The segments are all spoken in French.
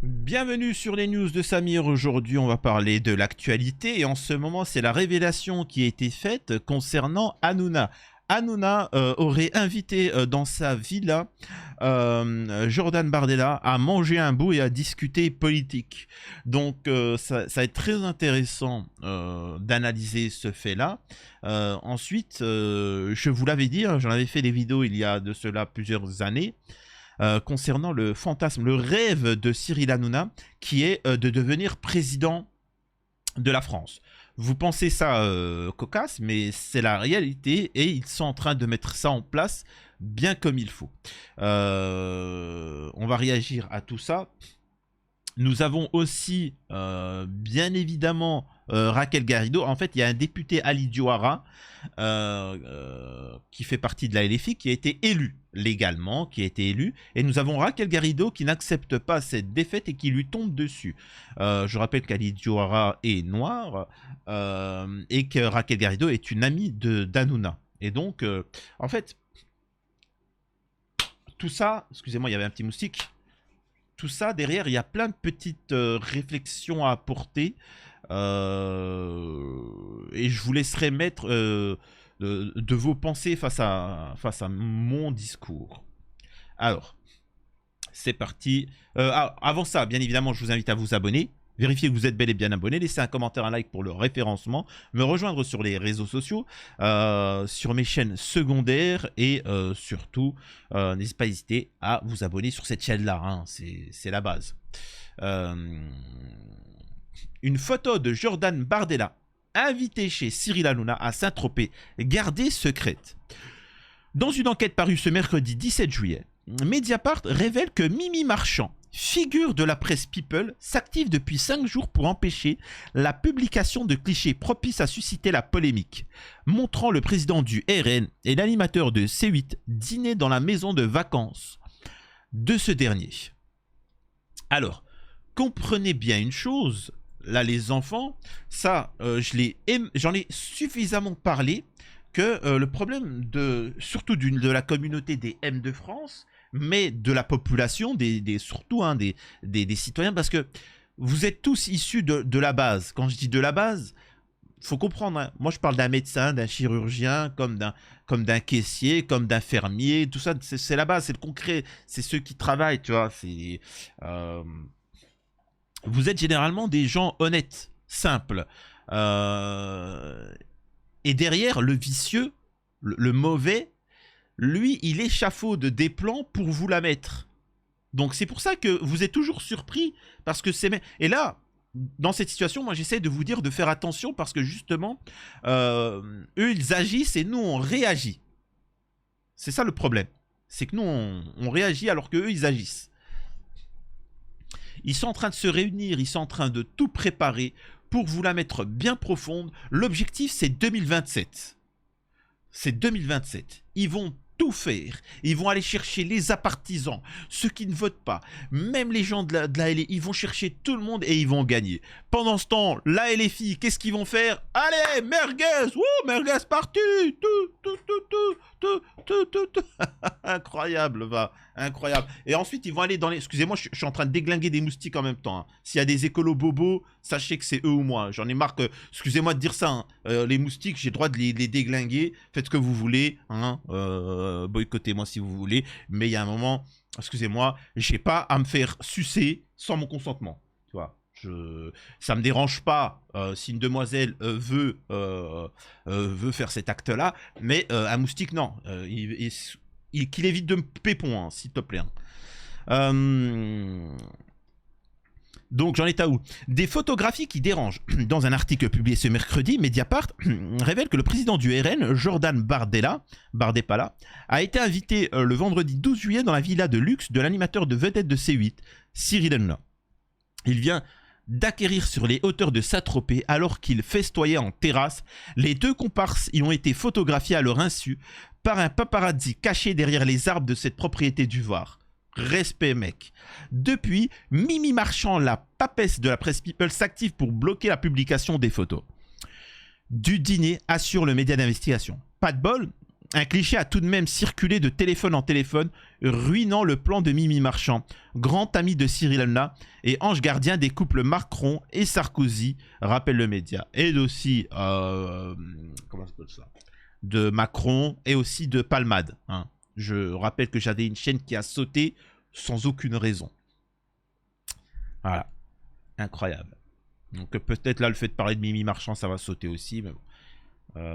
Bienvenue sur les news de Samir. Aujourd'hui, on va parler de l'actualité et en ce moment, c'est la révélation qui a été faite concernant Hanouna. Hanouna aurait invité dans sa villa Jordan Bardella à manger un bout et à discuter politique. Donc ça va être très intéressant d'analyser ce fait-là. Ensuite, je vous l'avais dit, hein, j'en avais fait des vidéos il y a de cela plusieurs années. Concernant le fantasme, le rêve de Cyril Hanouna, qui est de devenir président de la France. Vous pensez ça cocasse, mais c'est la réalité et ils sont en train de mettre ça en place bien comme il faut. On va réagir à tout ça. Nous avons aussi, bien évidemment, Raquel Garrido. En fait, il y a un député, Ali Diouara, qui fait partie de la LFI, qui a été élu légalement, et nous avons Raquel Garrido qui n'accepte pas cette défaite et qui lui tombe dessus. Je rappelle qu'Ali Diouara est noir et que Raquel Garrido est une amie d'Hanouna. Et donc, en fait, tout ça, excusez-moi, il y avait un petit moustique. Tout ça, derrière, il y a plein de petites réflexions à apporter. Et je vous laisserai mettre de vos pensées face à mon discours. Alors, c'est parti. Avant ça, bien évidemment, je vous invite à vous abonner. Vérifiez que vous êtes bel et bien abonné. Laissez un commentaire, un like pour le référencement. Me rejoindre sur les réseaux sociaux, sur mes chaînes secondaires. Et surtout, n'hésitez pas à hésiter à vous abonner sur cette chaîne-là. Hein. C'est la base. Une photo de Jordan Bardella, invité chez Cyril Hanouna à Saint-Tropez, gardée secrète. Dans une enquête parue ce mercredi 17 juillet, Mediapart révèle que Mimi Marchand, figure de la presse People, s'active depuis 5 jours pour empêcher la publication de clichés propices à susciter la polémique, montrant le président du RN et l'animateur de C8 dîner dans la maison de vacances de ce dernier. Alors, comprenez bien une chose, là les enfants, ça j'en ai suffisamment parlé que le problème surtout de la communauté des M de France, mais de la population, surtout hein, des citoyens, parce que vous êtes tous issus de la base. Quand je dis de la base, faut comprendre, hein, moi je parle d'un médecin, d'un chirurgien, comme d'un caissier, comme d'un fermier, tout ça, c'est la base, c'est le concret, c'est ceux qui travaillent, tu vois, vous êtes généralement des gens honnêtes, simples. Et derrière, le vicieux, le mauvais, lui, il échafaude des plans pour vous la mettre. Donc c'est pour ça que vous êtes toujours surpris, parce que c'est... Et là, dans cette situation, moi j'essaie de vous dire de faire attention, parce que justement, eux, ils agissent et nous, on réagit. C'est ça le problème. C'est que nous, on réagit alors qu'eux, ils agissent. Ils sont en train de se réunir, ils sont en train de tout préparer pour vous la mettre bien profonde. L'objectif, c'est 2027. C'est 2027. Ils vont tout faire. Ils vont aller chercher les apartisans, ceux qui ne votent pas, même les gens de la LFI, ils vont chercher tout le monde et ils vont gagner. Pendant ce temps, la LFI, qu'est-ce qu'ils vont faire? Allez, merguez! Wouh, merguez parti! Tout. Incroyable, va. Incroyable. Et ensuite, ils vont aller dans les... Excusez-moi, je suis en train de déglinguer des moustiques en même temps. Hein. S'il y a des écolos bobos, sachez que c'est eux ou moi. J'en ai marre que... Excusez-moi de dire ça. Hein. Les moustiques, j'ai le droit de les déglinguer. Faites ce que vous voulez. Hein. Boycottez-moi si vous voulez. Mais il y a un moment, excusez-moi, j'ai pas à me faire sucer sans mon consentement. Tu vois. Ça me dérange pas si une demoiselle veut faire cet acte-là. Mais un moustique, non. Qu'il évite de me pépon, hein, s'il te plaît. Hein. Donc, j'en étais à où? Des photographies qui dérangent. Dans un article publié ce mercredi, Mediapart révèle que le président du RN, Jordan Bardella, a été invité le vendredi 12 juillet dans la villa de luxe de l'animateur de vedette de C8, Cyril Hanouna. Il vient d'acquérir sur les hauteurs de Saint-Tropez alors qu'il festoyait en terrasse. Les deux comparses y ont été photographiés à leur insu par un paparazzi caché derrière les arbres de cette propriété du Var. Respect, mec. Depuis, Mimi Marchand, la papesse de la presse People, s'active pour bloquer la publication des photos du dîner, assure le média d'investigation. Pas de bol, Un cliché a tout de même circulé de téléphone en téléphone, ruinant le plan de Mimi Marchand, grand ami de Cyril Hanouna et ange gardien des couples Macron et Sarkozy, rappelle le média. Et aussi, comment ça s'appelle ça, de Macron et aussi de Palmade. Hein. Je rappelle que j'avais une chaîne qui a sauté sans aucune raison. Voilà. Incroyable. Donc peut-être là, le fait de parler de Mimi Marchand, ça va sauter aussi, mais bon.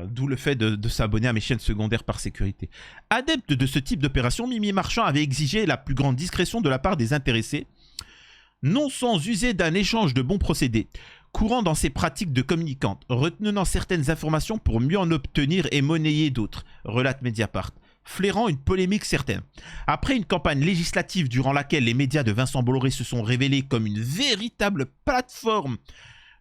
D'où le fait de s'abonner à mes chaînes secondaires par sécurité. Adepte de ce type d'opération, Mimi Marchand avait exigé la plus grande discrétion de la part des intéressés, non sans user d'un échange de bons procédés, courant dans ses pratiques de communicante, retenant certaines informations pour mieux en obtenir et monnayer d'autres, relate Mediapart, flairant une polémique certaine. Après une campagne législative durant laquelle les médias de Vincent Bolloré se sont révélés comme une véritable plateforme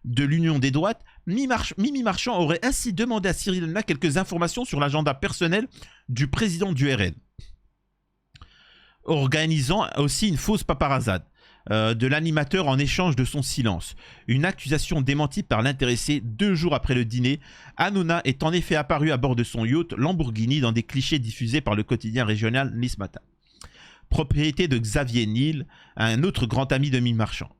de l'union des droites, Mimi Marchand aurait ainsi demandé à Cyril Hanouna quelques informations sur l'agenda personnel du président du RN, organisant aussi une fausse paparazade de l'animateur en échange de son silence. Une accusation démentie par l'intéressé 2 jours après le dîner. Hanouna est en effet apparu à bord de son yacht Lamborghini dans des clichés diffusés par le quotidien régional Nice Matin. Propriété de Xavier Niel, un autre grand ami de Mimi Marchand.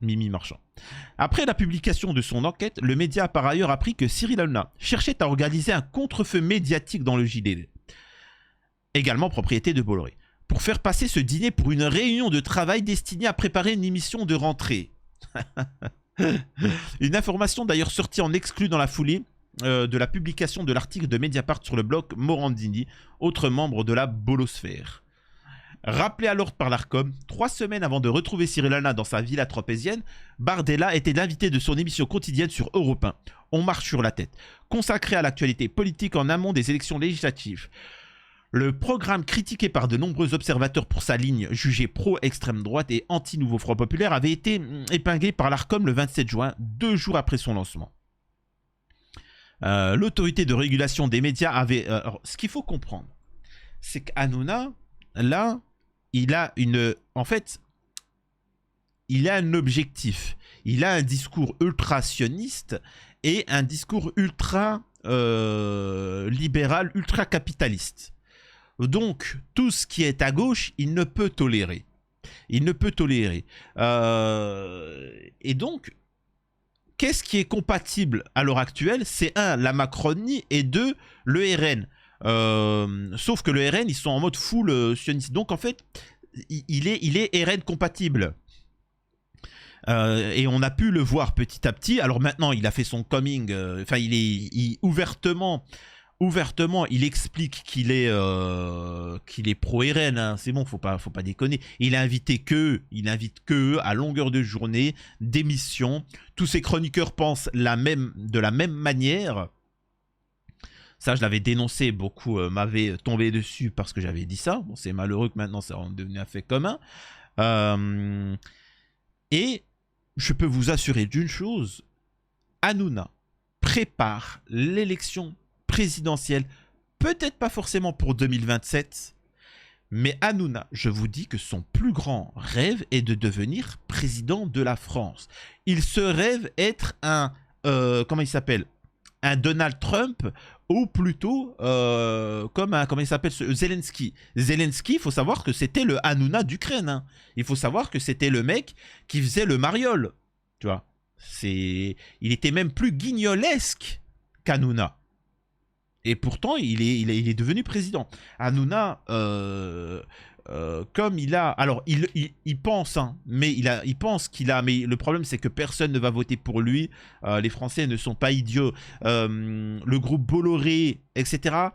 Après la publication de son enquête, le média a par ailleurs appris que Cyril Hanouna cherchait à organiser un contre-feu médiatique dans le JDD, également propriété de Bolloré, pour faire passer ce dîner pour une réunion de travail destinée à préparer une émission de rentrée. Une information d'ailleurs sortie en exclu dans la foulée de la publication de l'article de Mediapart sur le blog Morandini, autre membre de la bolosphère. Rappelé à l'ordre par l'Arcom, 3 semaines avant de retrouver Cyril Hanouna dans sa villa tropézienne, Bardella était l'invité de son émission quotidienne sur Europe 1, On marche sur la tête, consacrée à l'actualité politique en amont des élections législatives. Le programme, critiqué par de nombreux observateurs pour sa ligne jugée pro-extrême droite et anti-nouveau Front populaire, avait été épinglé par l'Arcom le 27 juin, 2 jours après son lancement. L'autorité de régulation des médias avait... ce qu'il faut comprendre, c'est qu'Hanouna, là, il a une... En fait, il a un objectif. Il a un discours ultra-sioniste et un discours ultra-libéral, ultra-capitaliste. Donc, tout ce qui est à gauche, il ne peut tolérer. Il ne peut tolérer. Et donc, qu'est-ce qui est compatible à l'heure actuelle? C'est 1, la Macronie, et 2, le RN. Sauf que le RN, ils sont en mode full sioniste. Donc, en fait, il est RN compatible. Et on a pu le voir petit à petit. Alors maintenant, il a fait son coming. Enfin, ouvertement, il explique qu'il est pro-RN. Hein. C'est bon, faut pas déconner. Il invite que à longueur de journée, d'émissions. Tous ses chroniqueurs pensent de la même manière. Ça, je l'avais dénoncé, beaucoup m'avaient tombé dessus parce que j'avais dit ça. Bon, c'est malheureux que maintenant ça en devenu un fait commun. Et je peux vous assurer d'une chose, Hanouna prépare l'élection présidentielle, peut-être pas forcément pour 2027, mais Hanouna, je vous dis que son plus grand rêve est de devenir président de la France. Il se rêve être un... comment il s'appelle ? Un Donald Trump, ou plutôt comme un, comment il s'appelle, Zelensky. Zelensky, il faut savoir que c'était le Hanouna d'Ukraine. Hein. Il faut savoir que c'était le mec qui faisait le mariole. Tu vois, il était même plus guignolesque qu'Hanouna. Et pourtant, il est devenu président. Hanouna, comme il a... Alors, il pense, hein, mais il pense qu'il a... Mais le problème, c'est que personne ne va voter pour lui. Les Français ne sont pas idiots. Le groupe Bolloré, etc.,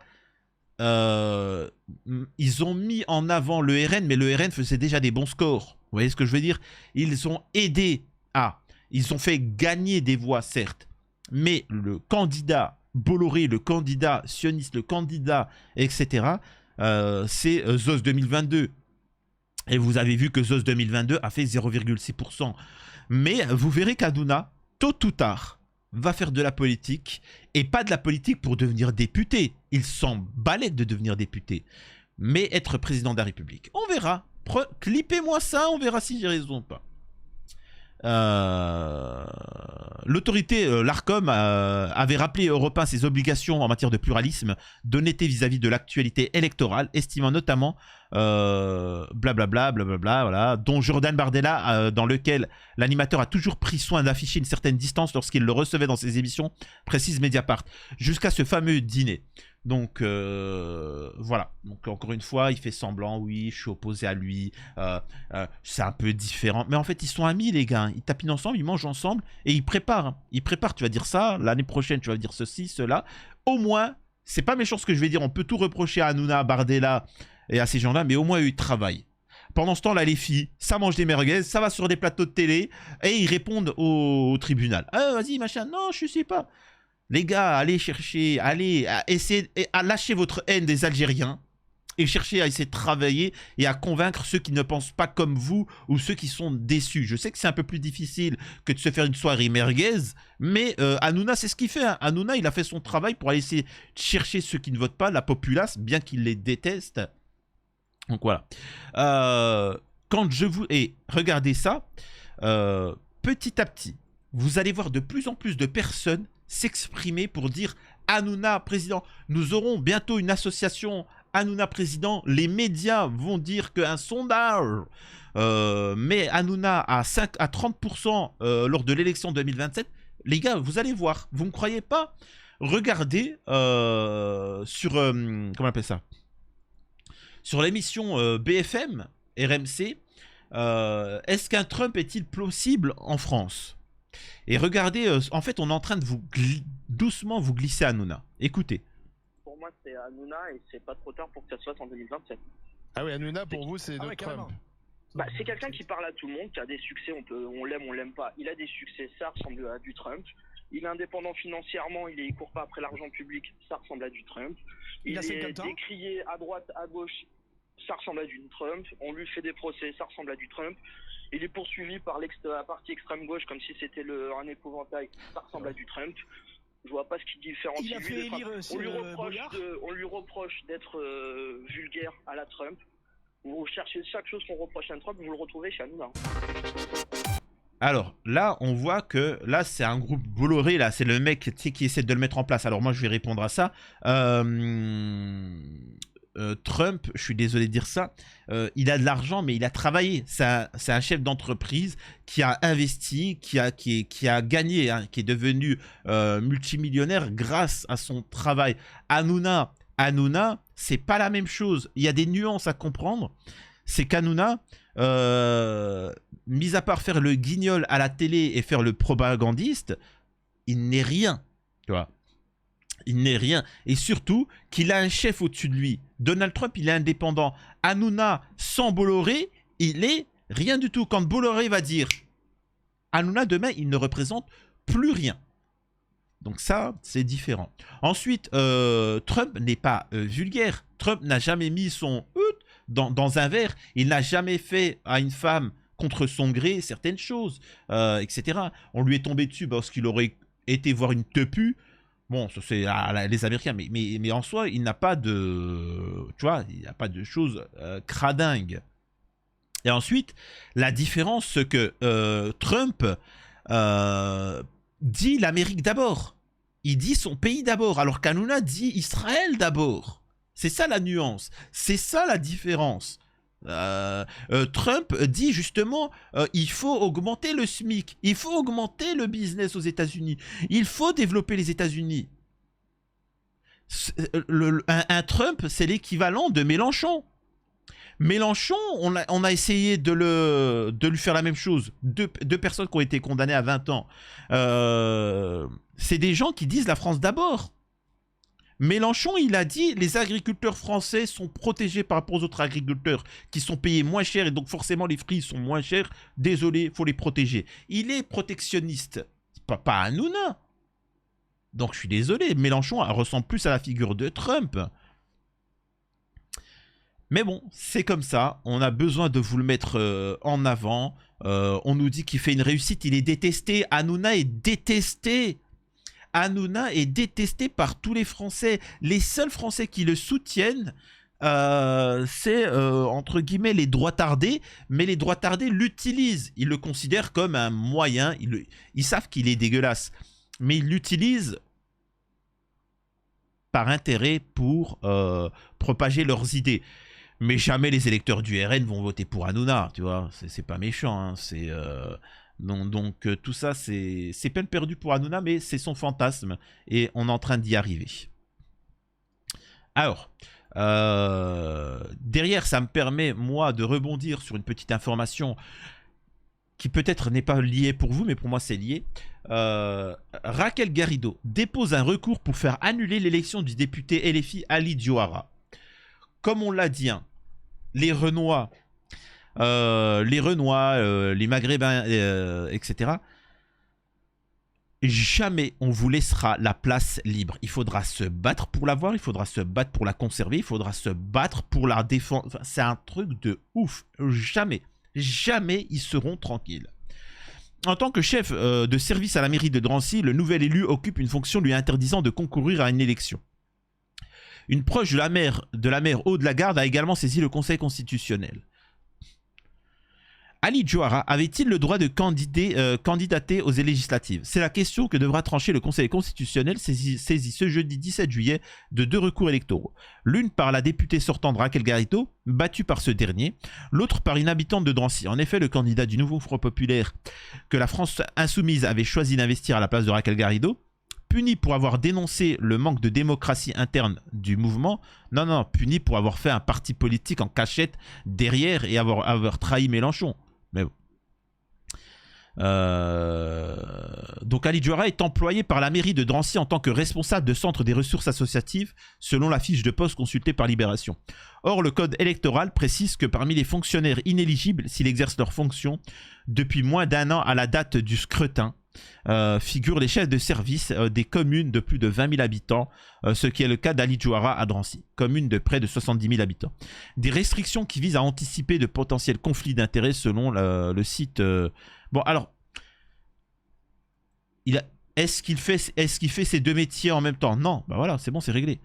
ils ont mis en avant le RN, mais le RN faisait déjà des bons scores. Vous voyez ce que je veux dire? Ils ont aidé à... Ils ont fait gagner des voix, certes. Mais le candidat Bolloré, le candidat sioniste, le candidat, etc., c'est ZOS 2022. Et vous avez vu que ZOS 2022 a fait 0,6%. Mais vous verrez qu'Hanouna, tôt ou tard, va faire de la politique. Et pas de la politique pour devenir député. Il s'en balait de devenir député. Mais être président de la République. On verra. Clippez-moi ça, on verra si j'ai raison ou pas. L'autorité, l'ARCOM, avait rappelé Europe 1 ses obligations en matière de pluralisme, d'honnêteté vis-à-vis de l'actualité électorale, estimant notamment blablabla, voilà, dont Jordan Bardella, dans lequel l'animateur a toujours pris soin d'afficher une certaine distance lorsqu'il le recevait dans ses émissions, précise Mediapart, jusqu'à ce fameux dîner. Donc voilà, donc encore une fois, il fait semblant, oui, je suis opposé à lui, c'est un peu différent. Mais en fait, ils sont amis, les gars, ils tapinent ensemble, ils mangent ensemble et ils préparent. Ils préparent, tu vas dire ça, l'année prochaine, tu vas dire ceci, cela. Au moins, c'est pas méchant ce que je vais dire, on peut tout reprocher à Hanouna, à Bardella et à ces gens-là, mais au moins, eux, ils travaillent. Pendant ce temps, là, les filles, ça mange des merguez, ça va sur des plateaux de télé et ils répondent au tribunal. Ah, vas-y, machin, non, je sais pas. Les gars, allez chercher, allez essayer à lâcher votre haine des Algériens et chercher à essayer de travailler et à convaincre ceux qui ne pensent pas comme vous ou ceux qui sont déçus. Je sais que c'est un peu plus difficile que de se faire une soirée merguez, mais Hanouna, c'est ce qu'il fait. Hein. Hanouna, il a fait son travail pour aller essayer de chercher ceux qui ne votent pas, la populace, bien qu'il les déteste. Donc voilà. Quand je vous... Et regardez ça, petit à petit, vous allez voir de plus en plus de personnes s'exprimer pour dire Hanouna président. Nous aurons bientôt une association Hanouna président. Les médias vont dire qu'un sondage met Hanouna à 30% lors de l'élection 2027. Les gars, vous allez voir. Vous ne me croyez pas? Regardez sur comment on appelle ça, sur l'émission BFM RMC. Est-ce qu'un Trump est-il plausible en France? Et regardez, en fait, on est en train de doucement vous glisser Hanouna. Écoutez. Pour moi, c'est Hanouna et c'est pas trop tard pour que ça se fasse en 2027. Ah oui, Hanouna, pour vous, c'est Trump. Bah, c'est quelqu'un qui parle à tout le monde, qui a des succès, on l'aime pas. Il a des succès, ça ressemble à du Trump. Il est indépendant financièrement, il court pas après l'argent public, ça ressemble à du Trump. Il est décrié à droite, à gauche, ça ressemble à du Trump. On lui fait des procès, ça ressemble à du Trump. Il est poursuivi par la partie extrême gauche comme si c'était un épouvantail. Ça ressemble à du Trump. Je vois pas ce qui différencie lui. On lui reproche d'être vulgaire à la Trump. Vous cherchez chaque chose qu'on reproche à Trump, vous le retrouvez chez Hanouna. Alors là, on voit que là, c'est un groupe Bolloré. Là, c'est le mec qui essaie de le mettre en place. Alors moi, je vais répondre à ça. Trump, je suis désolé de dire ça, il a de l'argent, mais il a travaillé. C'est un chef d'entreprise qui a investi, qui a gagné, hein, qui est devenu multimillionnaire grâce à son travail. Hanouna, c'est pas la même chose. Il y a des nuances à comprendre. C'est qu'Hanouna, mis à part faire le guignol à la télé et faire le propagandiste, il n'est rien, tu vois. Il n'est rien. Et surtout, qu'il a un chef au-dessus de lui. Donald Trump, il est indépendant. Hanouna, sans Bolloré, il est rien du tout. Quand Bolloré va dire Hanouna, demain, il ne représente plus rien. Donc ça, c'est différent. Ensuite, Trump n'est pas vulgaire. Trump n'a jamais mis son dans un verre. Il n'a jamais fait à une femme contre son gré certaines choses, etc. On lui est tombé dessus parce qu'il aurait été voir une tepu. Bon, ça c'est les Américains, mais en soi, il n'a pas de, tu vois, il n'y a pas de choses cradingues. Et ensuite, la différence, c'est que Trump dit l'Amérique d'abord. Il dit son pays d'abord, alors qu'Hanouna dit Israël d'abord. C'est ça la nuance, c'est ça la différence. Trump dit justement il faut augmenter le SMIC, il faut augmenter le business aux États-Unis, il faut développer les États-Unis. Un Trump, c'est l'équivalent de Mélenchon. Mélenchon, on a essayé de lui faire la même chose. Deux personnes qui ont été condamnées à 20 ans. C'est des gens qui disent la France d'abord. Mélenchon, il a dit les agriculteurs français sont protégés par rapport aux autres agriculteurs qui sont payés moins cher et donc forcément les prix sont moins chers. Désolé, il faut les protéger. Il est protectionniste. Pas Hanouna. Donc je suis désolé, Mélenchon ressemble plus à la figure de Trump. Mais bon, c'est comme ça. On a besoin de vous le mettre en avant. On nous dit qu'il fait une réussite. Il est détesté. Hanouna est détesté. Hanouna est détesté par tous les Français. Les seuls Français qui le soutiennent, c'est entre guillemets, les droits tardés, mais les droits tardés l'utilisent. Ils le considèrent comme un moyen. Ils savent qu'il est dégueulasse, mais ils l'utilisent par intérêt pour propager leurs idées. Mais jamais les électeurs du RN vont voter pour Hanouna, tu vois. C'est pas méchant, hein. Donc tout ça, c'est peine perdue pour Hanouna, mais c'est son fantasme. Et on est en train d'y arriver. Alors, derrière, ça me permet, moi, de rebondir sur une petite information qui peut-être n'est pas liée pour vous, mais pour moi, c'est lié. Raquel Garrido dépose un recours pour faire annuler l'élection du député LFI Ali Diouara. Comme on l'a dit, hein, les Renois, les Maghrébins, etc., jamais on vous laissera la place libre. Il faudra se battre pour l'avoir, il faudra se battre pour la conserver, il faudra se battre pour la défendre. Enfin, c'est un truc de ouf. Jamais ils seront tranquilles. En tant que chef de service à la mairie de Drancy, le nouvel élu occupe une fonction lui interdisant de concourir à une élection. Une proche de la maire Aude Lagarde a également saisi le Conseil constitutionnel. Ali Diouara avait-il le droit de candidater aux législatives? C'est la question que devra trancher le Conseil constitutionnel saisi ce jeudi 17 juillet de 2 recours électoraux. L'une par la députée sortante Raquel Garrido, battue par ce dernier, l'autre par une habitante de Drancy. En effet, le candidat du Nouveau Front Populaire que la France Insoumise avait choisi d'investir à la place de Raquel Garrido, puni pour avoir dénoncé le manque de démocratie interne du mouvement. Non, puni pour avoir fait un parti politique en cachette derrière et avoir trahi Mélenchon. Mais bon. Donc Ali Diouara est employé par la mairie de Drancy en tant que responsable de centre des ressources associatives, selon la fiche de poste consultée par Libération. Or, le code électoral précise que parmi les fonctionnaires inéligibles, s'ils exercent leurs fonctions depuis moins d'1 an à la date du scrutin, figurent les chefs de service des communes de plus de 20 000 habitants, ce qui est le cas d'Ali Diouara à Drancy, commune de près de 70 000 habitants. Des restrictions qui visent à anticiper de potentiels conflits d'intérêts selon le site. Bon, alors, est-ce qu'il fait ces 2 métiers en même temps? Non, bah voilà, c'est bon, c'est réglé.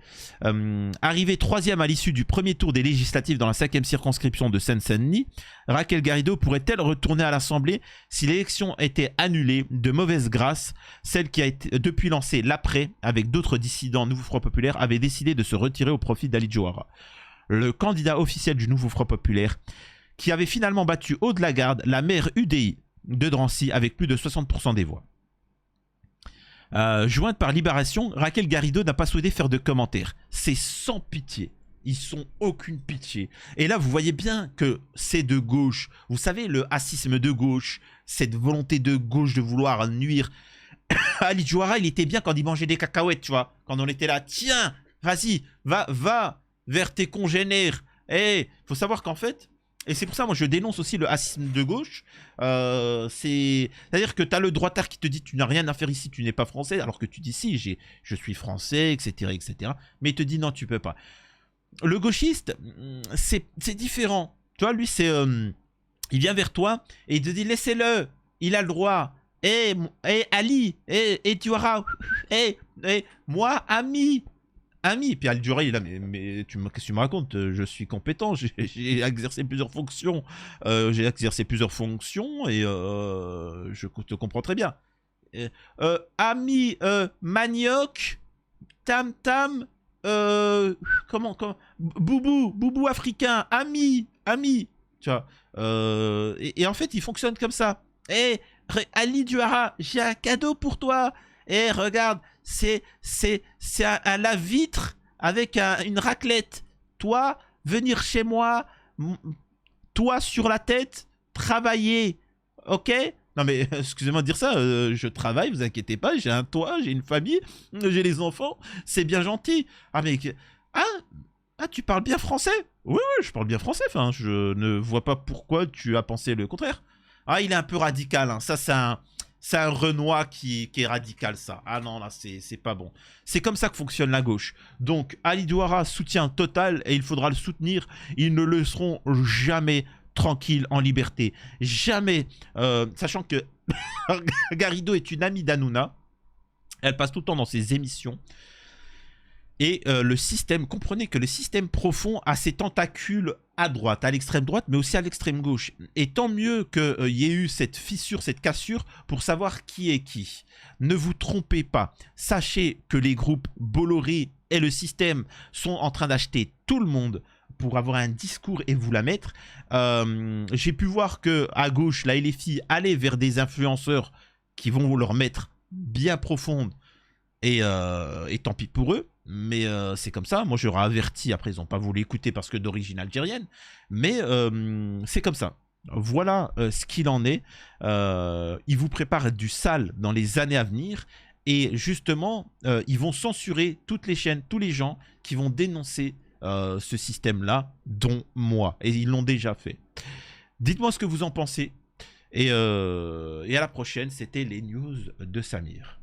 Arrivé 3e à l'issue du premier tour des législatives dans la 5e circonscription de Seine-Saint-Denis, Raquel Garrido pourrait-elle retourner à l'Assemblée si l'élection était annulée de mauvaise grâce? Celle qui a été depuis lancée l'après, avec d'autres dissidents Nouveau Front Populaire, avait décidé de se retirer au profit d'Ali Diouara. Le candidat officiel du Nouveau Front Populaire, qui avait finalement battu Aude Lagarde, la maire UDI de Drancy, avec plus de 60% des voix. Jointe par Libération, Raquel Garrido n'a pas souhaité faire de commentaires. C'est sans pitié. Ils sont aucune pitié. Et là, vous voyez bien que c'est de gauche. Vous savez, le racisme de gauche, cette volonté de gauche de vouloir nuire. Ali Diouara, il était bien quand il mangeait des cacahuètes, tu vois. Quand on était là, tiens, vas-y, va vers tes congénères. Eh, faut savoir qu'en fait, et c'est pour ça, moi, je dénonce aussi le racisme de gauche. C'est-à-dire que tu as le droitard qui te dit tu n'as rien à faire ici, tu n'es pas français, alors que tu dis si, je suis français, etc., etc. Mais il te dit non, tu peux pas. Le gauchiste, c'est différent. Tu vois, lui, il vient vers toi et il te dit laissez-le, il a le droit. Ali, Diouara, moi, ami. Puis Ali Diouara, il est là, mais qu'est-ce que tu me racontes? Je suis compétent, j'ai exercé plusieurs fonctions. Et je te comprends très bien. Ami, manioc, tam, comment, boubou africain, ami, tu vois. Et en fait, il fonctionne comme ça. Ali Diouara, j'ai un cadeau pour toi. Regarde, c'est à la vitre avec une raclette. Toi, venir chez moi, toi sur la tête, travailler. Ok? Non mais, excusez-moi de dire ça, je travaille, vous inquiétez pas, j'ai un toit, j'ai une famille, j'ai les enfants, c'est bien gentil. Ah mais... Ah, tu parles bien français? Oui, je parle bien français, enfin, je ne vois pas pourquoi tu as pensé le contraire. Ah, il est un peu radical, hein. Ça, c'est un Renoir qui est radical, ça. Ah non, là, c'est pas bon. C'est comme ça que fonctionne la gauche. Donc, Ali Diouara, soutien total, et il faudra le soutenir. Ils ne le laisseront jamais tranquille, en liberté. Jamais. Sachant que Garrido est une amie d'Hanouna. Elle passe tout le temps dans ses émissions. Et le système, comprenez que le système profond a ses tentacules à droite, à l'extrême droite, mais aussi à l'extrême gauche. Et tant mieux qu'il y ait eu cette fissure, cette cassure pour savoir qui est qui. Ne vous trompez pas. Sachez que les groupes Bolloré et le système sont en train d'acheter tout le monde pour avoir un discours et vous la mettre. J'ai pu voir que à gauche, la LFI allait vers des influenceurs qui vont leur mettre bien profonde. Et tant pis pour eux. Mais c'est comme ça. Moi, j'aurais averti. Après, ils n'ont pas voulu écouter parce que d'origine algérienne. Mais c'est comme ça. Voilà ce qu'il en est. Ils vous préparent du sale dans les années à venir. Et justement, ils vont censurer toutes les chaînes, tous les gens qui vont dénoncer ce système-là, dont moi. Et ils l'ont déjà fait. Dites-moi ce que vous en pensez. Et à la prochaine, c'était les news de Samir.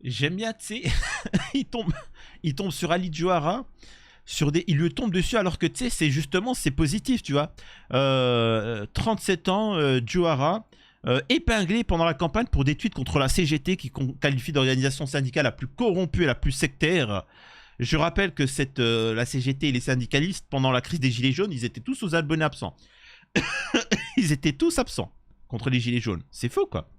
J'aime bien, tu sais, il tombe sur Ali Djouara, il lui tombe dessus alors que, tu sais, c'est positif, tu vois. 37 ans, Djouara, épinglé pendant la campagne pour des tweets contre la CGT qui qualifie d'organisation syndicale la plus corrompue et la plus sectaire. Je rappelle que la CGT et les syndicalistes, pendant la crise des Gilets jaunes, ils étaient tous aux abonnés absents. Ils étaient tous absents contre les Gilets jaunes. C'est faux, quoi.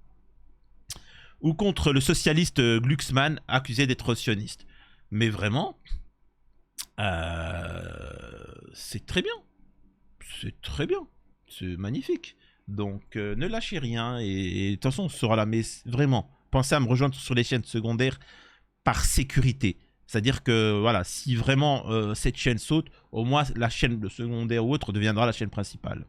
Ou contre le socialiste Glucksmann, accusé d'être sioniste. Mais vraiment, c'est très bien. C'est très bien. C'est magnifique. Donc, ne lâchez rien. Et de toute façon, on sera là. Mais vraiment, pensez à me rejoindre sur les chaînes secondaires par sécurité. C'est-à-dire que, voilà, si vraiment cette chaîne saute, au moins la chaîne secondaire ou autre deviendra la chaîne principale.